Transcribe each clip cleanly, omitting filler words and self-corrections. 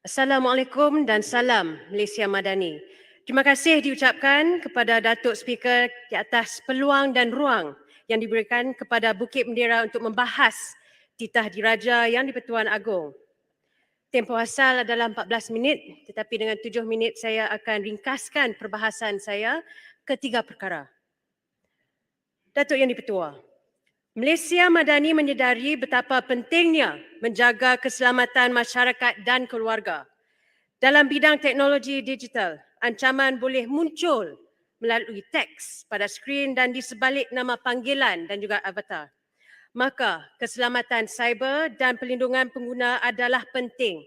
Assalamualaikum dan salam Malaysia Madani. Terima kasih diucapkan kepada Datuk Speaker di atas peluang dan ruang yang diberikan kepada Bukit Bendera untuk membahas titah diraja yang di-Pertuan Agong. Tempoh asal adalah 14 minit tetapi dengan 7 minit saya akan ringkaskan perbahasan saya ke 3 perkara. Datuk Yang di-Pertua, Malaysia Madani menyedari betapa pentingnya menjaga keselamatan masyarakat dan keluarga. Dalam bidang teknologi digital, ancaman boleh muncul melalui teks pada skrin dan di sebalik nama panggilan dan juga avatar. Maka keselamatan cyber dan perlindungan pengguna adalah penting.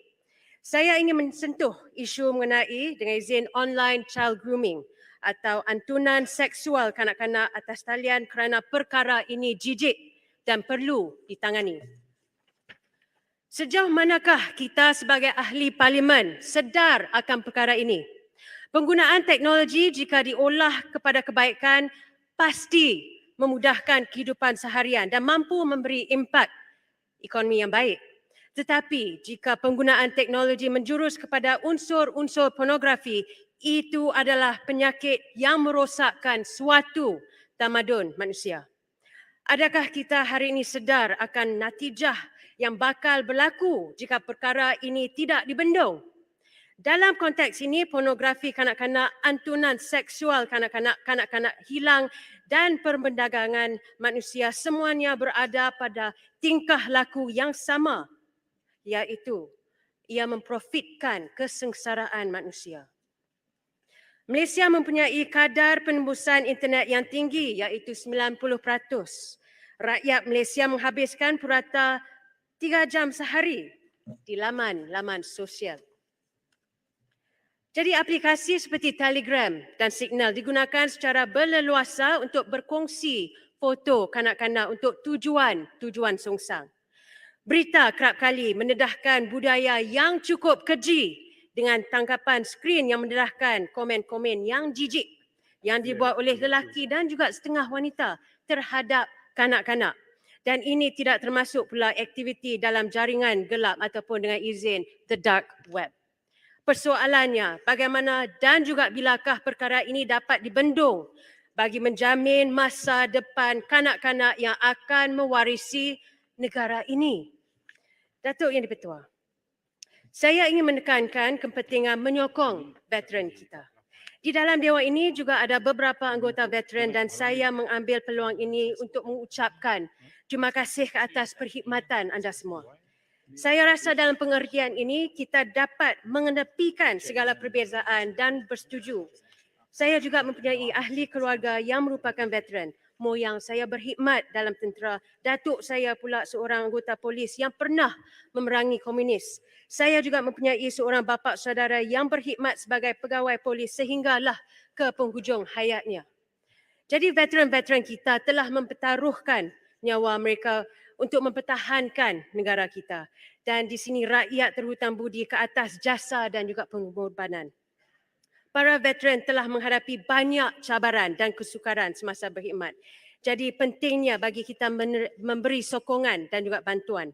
Saya ingin mensentuh isu mengenai dengan izin online child grooming atau antunan seksual kanak-kanak atas talian kerana perkara ini jijik dan perlu ditangani. Sejauh manakah kita sebagai ahli parlimen sedar akan perkara ini? Penggunaan teknologi jika diolah kepada kebaikan pasti memudahkan kehidupan seharian dan mampu memberi impak ekonomi yang baik. Tetapi jika penggunaan teknologi menjurus kepada unsur-unsur pornografi, itu adalah penyakit yang merosakkan suatu tamadun manusia. Adakah kita hari ini sedar akan natijah yang bakal berlaku jika perkara ini tidak dibendung? Dalam konteks ini, pornografi kanak-kanak, antunan seksual kanak-kanak hilang dan perdagangan manusia semuanya berada pada tingkah laku yang sama, iaitu ia memprofitkan kesengsaraan manusia. Malaysia mempunyai kadar penembusan internet yang tinggi iaitu 90%. Rakyat Malaysia menghabiskan purata 3 jam sehari di laman-laman sosial. Jadi aplikasi seperti Telegram dan Signal digunakan secara berleluasa untuk berkongsi foto kanak-kanak untuk tujuan songsang. Berita kerap kali mendedahkan budaya yang cukup keji dengan tangkapan skrin yang mendedahkan komen-komen yang jijik yang dibuat oleh lelaki dan juga setengah wanita terhadap kanak-kanak. Dan ini tidak termasuk pula aktiviti dalam jaringan gelap ataupun dengan izin the dark web. Persoalannya, bagaimana dan juga bilakah perkara ini dapat dibendung bagi menjamin masa depan kanak-kanak yang akan mewarisi negara ini. Datuk Yang di-Pertua, saya ingin menekankan kepentingan menyokong veteran kita. Di dalam dewan ini juga ada beberapa anggota veteran dan saya mengambil peluang ini untuk mengucapkan terima kasih ke atas perkhidmatan anda semua. Saya rasa dalam pengertian ini kita dapat mengenepikan segala perbezaan dan bersetuju. Saya juga mempunyai ahli keluarga yang merupakan veteran. Moyang saya berkhidmat dalam tentera. Datuk saya pula seorang anggota polis yang pernah memerangi komunis. Saya juga mempunyai seorang bapa saudara yang berkhidmat sebagai pegawai polis sehinggalah ke penghujung hayatnya. Jadi veteran-veteran kita telah mempertaruhkan nyawa mereka untuk mempertahankan negara kita. Dan di sini rakyat terhutang budi ke atas jasa dan juga pengorbanan. Para veteran telah menghadapi banyak cabaran dan kesukaran semasa berkhidmat. Jadi pentingnya bagi kita memberi sokongan dan juga bantuan.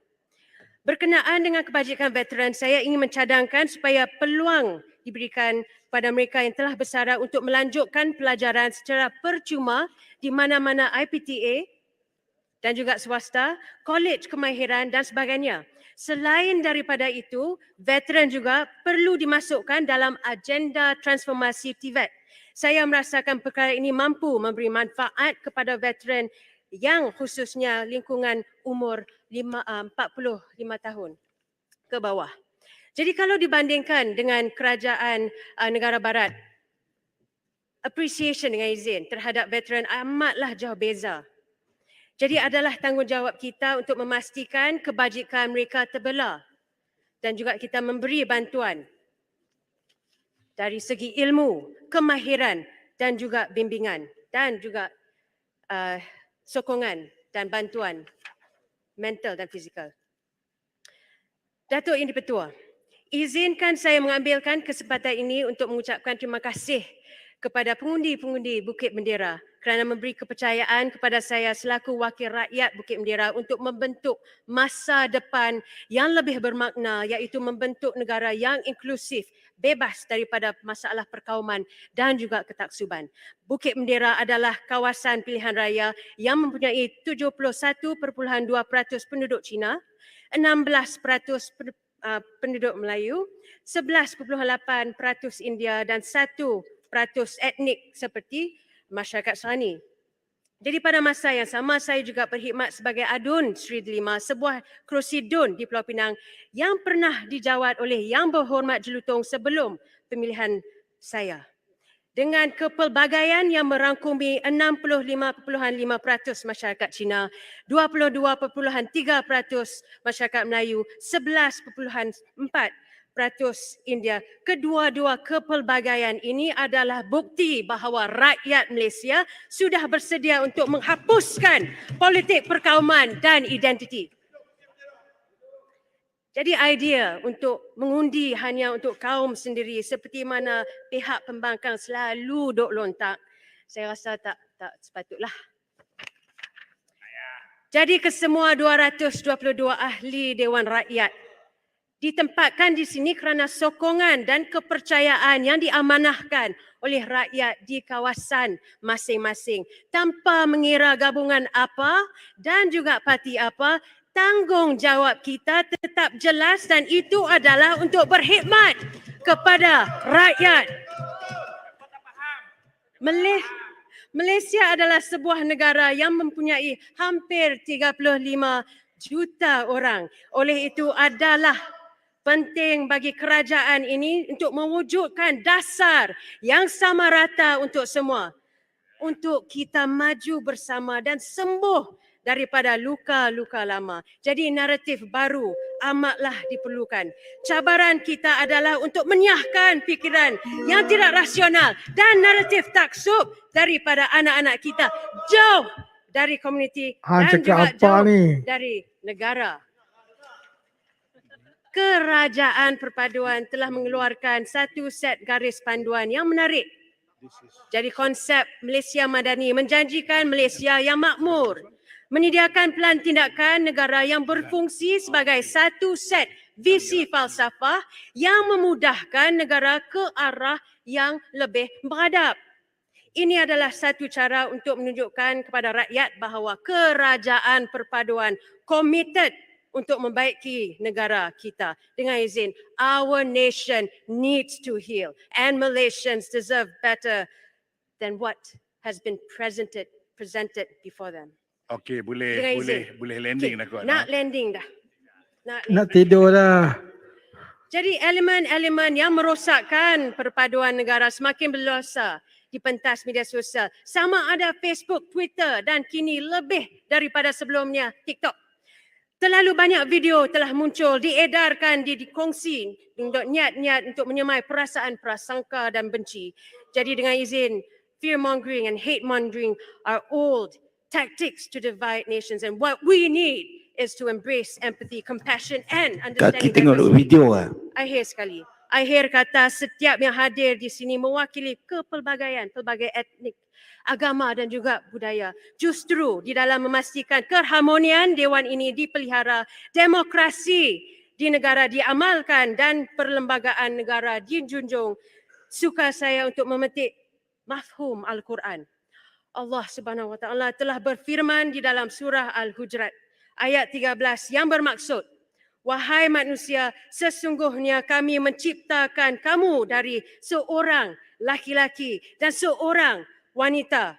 Berkenaan dengan kebajikan veteran, saya ingin mencadangkan supaya peluang diberikan pada mereka yang telah bersara untuk melanjutkan pelajaran secara percuma di mana-mana IPTA dan juga swasta, kolej kemahiran dan sebagainya. Selain daripada itu, veteran juga perlu dimasukkan dalam agenda transformasi TVET. Saya merasakan perkara ini mampu memberi manfaat kepada veteran yang khususnya lingkungan umur 45 tahun ke bawah. Jadi kalau dibandingkan dengan kerajaan negara barat, appreciation dengan izin terhadap veteran amatlah jauh beza. Jadi adalah tanggungjawab kita untuk memastikan kebajikan mereka terbelah dan juga kita memberi bantuan dari segi ilmu, kemahiran dan juga bimbingan dan juga sokongan dan bantuan mental dan fizikal. Datuk Yang di-Pertua, izinkan saya mengambilkan kesempatan ini untuk mengucapkan terima kasih kepada pengundi-pengundi Bukit Bendera kerana memberi kepercayaan kepada saya selaku wakil rakyat Bukit Mendera untuk membentuk masa depan yang lebih bermakna, iaitu membentuk negara yang inklusif, bebas daripada masalah perkauman dan juga ketaksuban. Bukit Mendera adalah kawasan pilihan raya yang mempunyai 71.2% penduduk Cina, 16% penduduk Melayu, 11.8% India dan 1% etnik seperti masyarakat Serani. Jadi pada masa yang sama, saya juga berkhidmat sebagai adun Sri Delima, sebuah kerusi DUN di Pulau Pinang yang pernah dijawat oleh Yang Berhormat Jelutong sebelum pemilihan saya. Dengan kepelbagaian yang merangkumi 65.5% masyarakat Cina, 22.3% masyarakat Melayu, 11.4% India. Kedua-dua kepelbagaian ini adalah bukti bahawa rakyat Malaysia sudah bersedia untuk menghapuskan politik perkauman dan identiti. Jadi idea untuk mengundi hanya untuk kaum sendiri seperti mana pihak pembangkang selalu dok lontak, saya rasa tak sepatutlah. Jadi kesemua 222 ahli Dewan Rakyat ditempatkan di sini kerana sokongan dan kepercayaan yang diamanahkan oleh rakyat di kawasan masing-masing. Tanpa mengira gabungan apa dan juga parti apa, tanggungjawab kita tetap jelas dan itu adalah untuk berkhidmat kepada rakyat. Malaysia adalah sebuah negara yang mempunyai hampir 35 juta orang. Oleh itu adalah penting bagi kerajaan ini untuk mewujudkan dasar yang sama rata untuk semua. Untuk kita maju bersama dan sembuh daripada luka-luka lama. Jadi naratif baru amatlah diperlukan. Cabaran kita adalah untuk menyahkan fikiran yang tidak rasional dan naratif taksub daripada anak-anak kita jauh dari komuniti dan juga jauh dari negara. Kerajaan Perpaduan telah mengeluarkan satu set garis panduan yang menarik. Jadi konsep Malaysia Madani menjanjikan Malaysia yang makmur, menyediakan pelan tindakan negara yang berfungsi sebagai satu set visi falsafah yang memudahkan negara ke arah yang lebih beradab. Ini adalah satu cara untuk menunjukkan kepada rakyat bahawa Kerajaan Perpaduan komited untuk membaiki negara kita. Dengan izin, our nation needs to heal and Malaysians deserve better than what has been presented before them. Okey, boleh landing dah kot. Nak landing dah. Nak tidur dah. Jadi elemen-elemen yang merosakkan perpaduan negara semakin berluasa di pentas media sosial. Sama ada Facebook, Twitter dan kini lebih daripada sebelumnya TikTok. Terlalu banyak video telah muncul, diedarkan, dikongsi untuk niat-niat untuk menyemai perasaan prasangka dan benci. Jadi dengan izin, fear mongering and hate mongering are old tactics to divide nations, and what we need is to embrace empathy, compassion and understanding. Kaki tengok video ah. Akhir sekali. Akhir kata, setiap yang hadir di sini mewakili kepelbagaian, pelbagai etnik, agama dan juga budaya. Justru di dalam memastikan keharmonian Dewan ini dipelihara, demokrasi di negara diamalkan dan perlembagaan negara dijunjung. Suka saya untuk memetik mafhum Al-Quran. Allah Subhanahu Wa Taala telah berfirman di dalam surah Al-Hujurat ayat 13 yang bermaksud, wahai manusia, sesungguhnya kami menciptakan kamu dari seorang laki-laki dan seorang wanita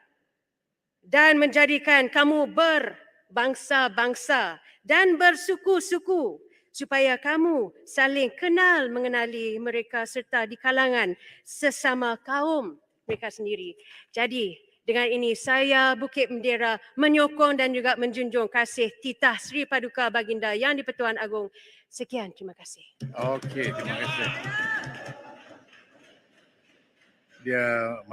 dan menjadikan kamu berbangsa-bangsa dan bersuku-suku supaya kamu saling kenal mengenali mereka serta di kalangan sesama kaum mereka sendiri. Jadi dengan ini saya Bukit Mendera menyokong dan juga menjunjung kasih titah Sri Paduka Baginda Yang di-Pertuan Agong. Sekian, terima kasih. Okey, terima kasih. Dia